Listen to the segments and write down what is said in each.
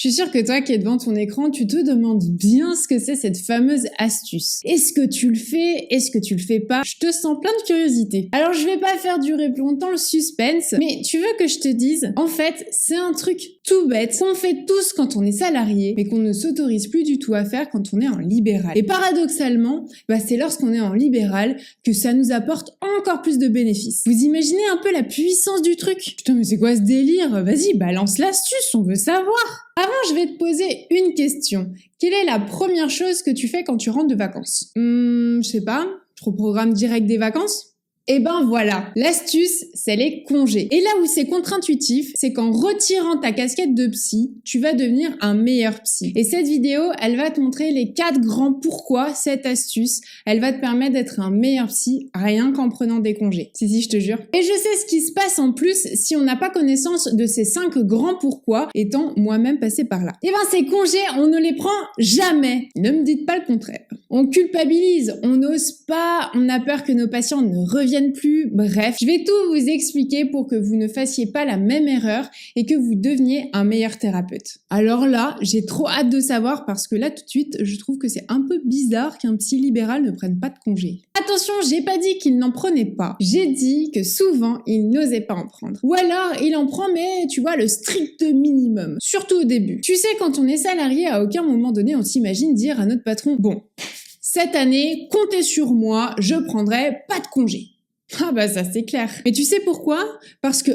Je suis sûre que toi qui es devant ton écran, tu te demandes bien ce que c'est cette fameuse astuce. Est-ce que tu le fais? Est-ce que tu le fais pas? Je te sens plein de curiosité. Alors je vais pas faire durer plus longtemps le suspense, mais tu veux que je te dise, en fait, c'est un truc tout bête qu'on fait tous quand on est salarié, mais qu'on ne s'autorise plus du tout à faire quand on est en libéral. Et paradoxalement, c'est lorsqu'on est en libéral que ça nous apporte encore plus de bénéfices. Vous imaginez un peu la puissance du truc? Putain, mais c'est quoi ce délire? Vas-y, balance l'astuce, on veut savoir. Avant, je vais te poser une question. Quelle est la première chose que tu fais quand tu rentres de vacances? Je sais pas, je reprogramme direct des vacances? Eh ben voilà, l'astuce, c'est les congés. Et là où c'est contre-intuitif, c'est qu'en retirant ta casquette de psy, tu vas devenir un meilleur psy. Et cette vidéo, elle va te montrer les 4 grands pourquoi cette astuce, elle va te permettre d'être un meilleur psy rien qu'en prenant des congés. Si, je te jure. Et je sais ce qui se passe en plus si on n'a pas connaissance de ces 5 grands pourquoi, étant moi-même passée par là. Eh ben ces congés, on ne les prend jamais. Ne me dites pas le contraire. On culpabilise, on n'ose pas, on a peur que nos patients ne reviennent plus, bref. Je vais tout vous expliquer pour que vous ne fassiez pas la même erreur et que vous deveniez un meilleur thérapeute. Alors là, j'ai trop hâte de savoir parce que là tout de suite, je trouve que c'est un peu bizarre qu'un psy libéral ne prenne pas de congé. Attention, j'ai pas dit qu'il n'en prenait pas. J'ai dit que souvent, il n'osait pas en prendre. Ou alors, il en prend mais tu vois, le strict minimum. Surtout au début. Tu sais, quand on est salarié, à aucun moment donné, on s'imagine dire à notre patron, bon, cette année, comptez sur moi, je prendrai pas de congé. Ah ça c'est clair. Mais tu sais pourquoi? Parce que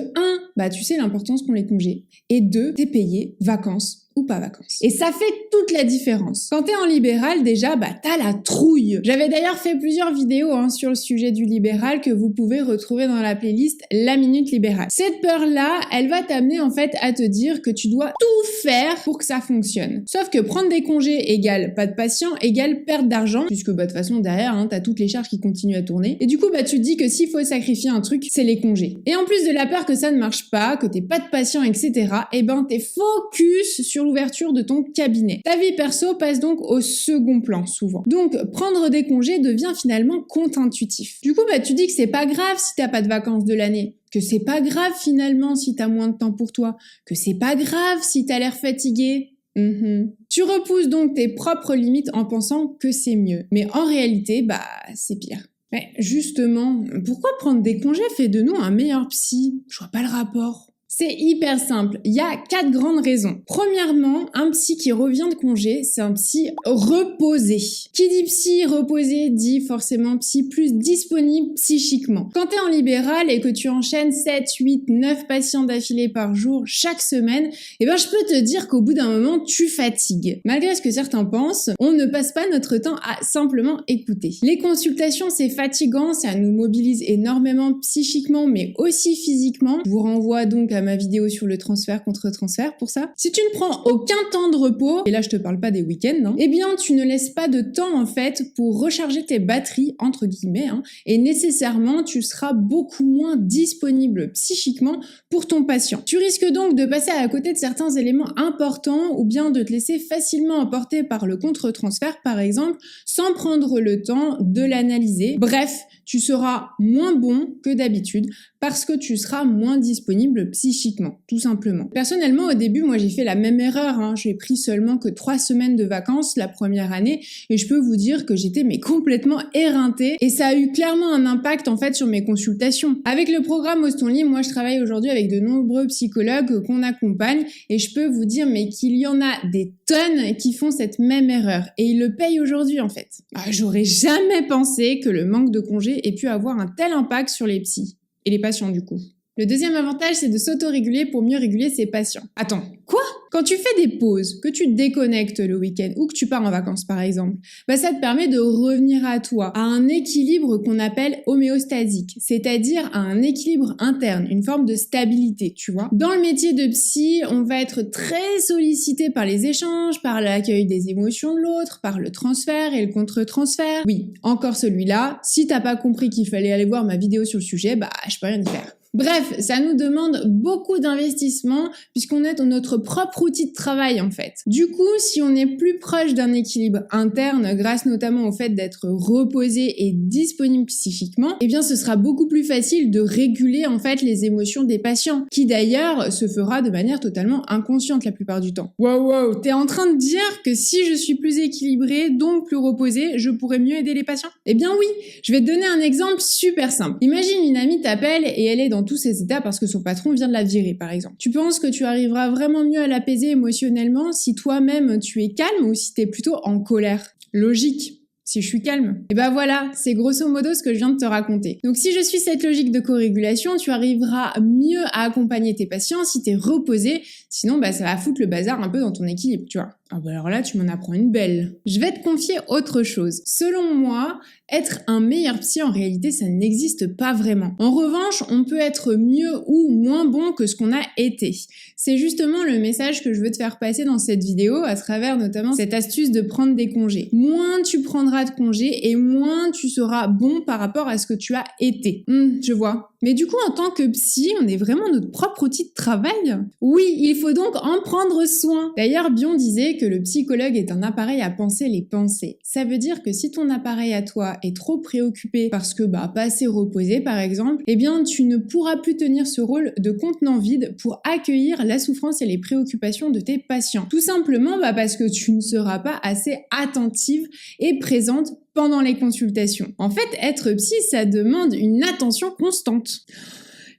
1, tu sais l'importance qu'ont les congés. Et 2, t'es payé, vacances ou pas vacances. Et ça fait toute la différence. Quand t'es en libéral, déjà, t'as la trouille. J'avais d'ailleurs fait plusieurs vidéos sur le sujet du libéral que vous pouvez retrouver dans la playlist La Minute Libérale. Cette peur-là, elle va t'amener en fait à te dire que tu dois tout faire pour que ça fonctionne. Sauf que prendre des congés égale pas de patients, égale perte d'argent, puisque de toute façon derrière, t'as toutes les charges qui continuent à tourner. Et du coup, tu te dis que s'il faut sacrifier un truc, c'est les congés. Et en plus de la peur que ça ne marche pas, que t'aies pas de patients, etc., t'es focus sur l'ouverture de ton cabinet. Ta vie perso passe donc au second plan, souvent. Donc, prendre des congés devient finalement contre-intuitif. Du coup, tu dis que c'est pas grave si t'as pas de vacances de l'année, que c'est pas grave finalement si t'as moins de temps pour toi, que c'est pas grave si t'as l'air fatigué. Tu repousses donc tes propres limites en pensant que c'est mieux. Mais en réalité, c'est pire. Mais justement, pourquoi prendre des congés fait de nous un meilleur psy? Je vois pas le rapport. C'est hyper simple, il y a 4 grandes raisons. Premièrement, un psy qui revient de congé, c'est un psy reposé. Qui dit psy reposé dit forcément psy plus disponible psychiquement. Quand t'es en libéral et que tu enchaînes 7, 8, 9 patients d'affilée par jour chaque semaine, je peux te dire qu'au bout d'un moment, tu fatigues. Malgré ce que certains pensent, on ne passe pas notre temps à simplement écouter. Les consultations, c'est fatigant, ça nous mobilise énormément psychiquement, mais aussi physiquement. Je vous renvoie donc à ma vidéo sur le transfert contre transfert pour ça. Si tu ne prends aucun temps de repos, et là je te parle pas des week-ends, tu ne laisses pas de temps en fait pour recharger tes batteries, entre guillemets, et nécessairement tu seras beaucoup moins disponible psychiquement pour ton patient. Tu risques donc de passer à côté de certains éléments importants ou bien de te laisser facilement emporter par le contre-transfert par exemple, sans prendre le temps de l'analyser. Bref, tu seras moins bon que d'habitude parce que tu seras moins disponible psychiquement, tout simplement. Personnellement, au début, moi j'ai fait la même erreur, j'ai pris seulement que 3 semaines de vacances la première année et je peux vous dire que j'étais complètement éreintée et ça a eu clairement un impact en fait sur mes consultations. Avec le programme Ose ton lit, moi je travaille aujourd'hui avec de nombreux psychologues qu'on accompagne et je peux vous dire qu'il y en a des tonnes qui font cette même erreur et ils le payent aujourd'hui en fait. J'aurais jamais pensé que le manque de congés ait pu avoir un tel impact sur les psys et les patients du coup. Le deuxième avantage, c'est de s'auto-réguler pour mieux réguler ses patients. Attends, quoi? Quand tu fais des pauses, que tu te déconnectes le week-end ou que tu pars en vacances par exemple, ça te permet de revenir à toi, à un équilibre qu'on appelle homéostasique, c'est-à-dire à un équilibre interne, une forme de stabilité, tu vois. Dans le métier de psy, on va être très sollicité par les échanges, par l'accueil des émotions de l'autre, par le transfert et le contre-transfert. Oui, encore celui-là, si t'as pas compris qu'il fallait aller voir ma vidéo sur le sujet, je peux rien y faire. Bref, ça nous demande beaucoup d'investissement puisqu'on est dans notre propre outil de travail en fait. Du coup, si on est plus proche d'un équilibre interne grâce notamment au fait d'être reposé et disponible psychiquement, eh bien ce sera beaucoup plus facile de réguler en fait les émotions des patients, qui d'ailleurs se fera de manière totalement inconsciente la plupart du temps. Wow, t'es en train de dire que si je suis plus équilibrée, donc plus reposée, je pourrais mieux aider les patients? Eh bien oui, je vais te donner un exemple super simple. Imagine une amie t'appelle et elle est dans tous ses états parce que son patron vient de la virer par exemple. Tu penses que tu arriveras vraiment mieux à l'apaiser émotionnellement si toi-même tu es calme ou si t'es plutôt en colère? Logique. Si je suis calme. Et ben voilà, c'est grosso modo ce que je viens de te raconter. Donc si je suis cette logique de co-régulation, tu arriveras mieux à accompagner tes patients si t'es reposé, sinon ça va foutre le bazar un peu dans ton équilibre, tu vois. Ah bah alors là, tu m'en apprends une belle. Je vais te confier autre chose. Selon moi, être un meilleur psy, en réalité, ça n'existe pas vraiment. En revanche, on peut être mieux ou moins bon que ce qu'on a été. C'est justement le message que je veux te faire passer dans cette vidéo à travers notamment cette astuce de prendre des congés. Moins tu prendras de congés et moins tu seras bon par rapport à ce que tu as été. Je vois. Mais du coup, en tant que psy, on est vraiment notre propre outil de travail? Oui, il faut donc en prendre soin. D'ailleurs, Bion disait que le psychologue est un appareil à penser les pensées. Ça veut dire que si ton appareil à toi est trop préoccupé parce que pas assez reposé par exemple, eh bien tu ne pourras plus tenir ce rôle de contenant vide pour accueillir la souffrance et les préoccupations de tes patients. Tout simplement parce que tu ne seras pas assez attentive et présente pendant les consultations. En fait, être psy, ça demande une attention constante.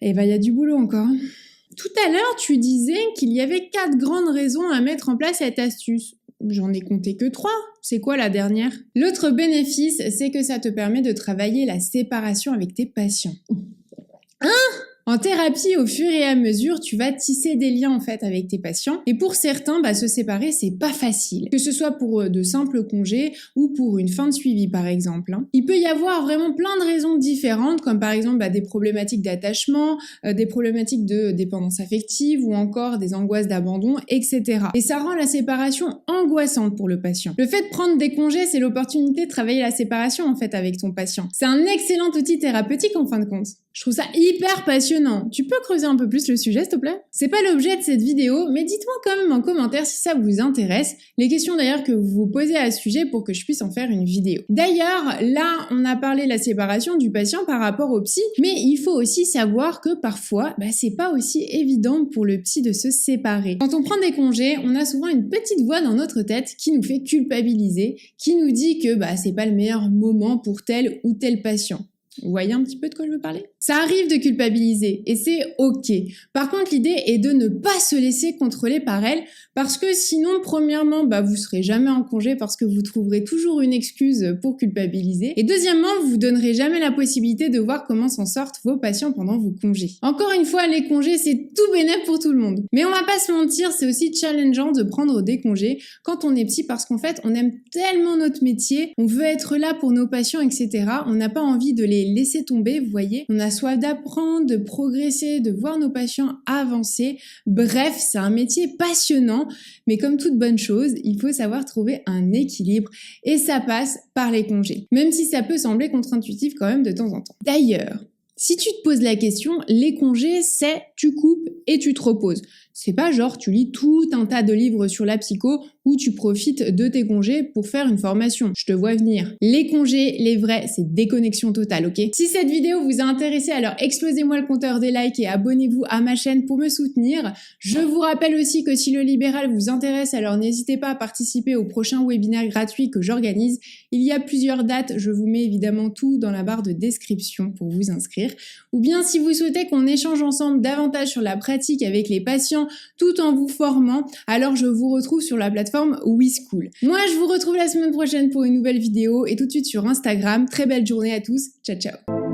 Et il y a du boulot encore. Tout à l'heure, tu disais qu'il y avait 4 grandes raisons à mettre en place cette astuce. J'en ai compté que 3. C'est quoi la dernière? L'autre bénéfice, c'est que ça te permet de travailler la séparation avec tes patients. En thérapie, au fur et à mesure, tu vas tisser des liens en fait avec tes patients. Et pour certains, se séparer, c'est pas facile. Que ce soit pour de simples congés ou pour une fin de suivi par exemple. Il peut y avoir vraiment plein de raisons différentes, comme par exemple des problématiques d'attachement, des problématiques de dépendance affective ou encore des angoisses d'abandon, etc. Et ça rend la séparation angoissante pour le patient. Le fait de prendre des congés, c'est l'opportunité de travailler la séparation en fait avec ton patient. C'est un excellent outil thérapeutique en fin de compte. Je trouve ça hyper passionnant. Tu peux creuser un peu plus le sujet, s'il te plaît? C'est pas l'objet de cette vidéo, mais dites-moi quand même en commentaire si ça vous intéresse. Les questions d'ailleurs que vous vous posez à ce sujet pour que je puisse en faire une vidéo. D'ailleurs, là, on a parlé de la séparation du patient par rapport au psy, mais il faut aussi savoir que parfois, c'est pas aussi évident pour le psy de se séparer. Quand on prend des congés, on a souvent une petite voix dans notre tête qui nous fait culpabiliser, qui nous dit que c'est pas le meilleur moment pour tel ou tel patient. Vous voyez un petit peu de quoi je veux parler? Ça arrive de culpabiliser et c'est ok. Par contre, l'idée est de ne pas se laisser contrôler par elle parce que sinon, premièrement, vous serez jamais en congé parce que vous trouverez toujours une excuse pour culpabiliser. Et deuxièmement, vous vous donnerez jamais la possibilité de voir comment s'en sortent vos patients pendant vos congés. Encore une fois, les congés, c'est tout bénef pour tout le monde. Mais on va pas se mentir, c'est aussi challengeant de prendre des congés quand on est psy parce qu'en fait, on aime tellement notre métier, on veut être là pour nos patients, etc. On n'a pas envie de les laisser tomber, vous voyez. On a soif d'apprendre, de progresser, de voir nos patients avancer. Bref, c'est un métier passionnant, mais comme toute bonne chose, il faut savoir trouver un équilibre et ça passe par les congés. Même si ça peut sembler contre-intuitif quand même de temps en temps. D'ailleurs, si tu te poses la question, les congés, c'est tu coupes et tu te reposes. C'est pas genre tu lis tout un tas de livres sur la psycho ou tu profites de tes congés pour faire une formation. Je te vois venir. Les congés, les vrais, c'est déconnexion totale, ok? Si cette vidéo vous a intéressé, alors explosez-moi le compteur des likes et abonnez-vous à ma chaîne pour me soutenir. Je vous rappelle aussi que si le libéral vous intéresse, alors n'hésitez pas à participer au prochain webinaire gratuit que j'organise. Il y a plusieurs dates, je vous mets évidemment tout dans la barre de description pour vous inscrire. Ou bien si vous souhaitez qu'on échange ensemble davantage sur la pratique avec les patients tout en vous formant, alors je vous retrouve sur la plateforme WeSchool. Moi, je vous retrouve la semaine prochaine pour une nouvelle vidéo et tout de suite sur Instagram. Très belle journée à tous. Ciao, ciao.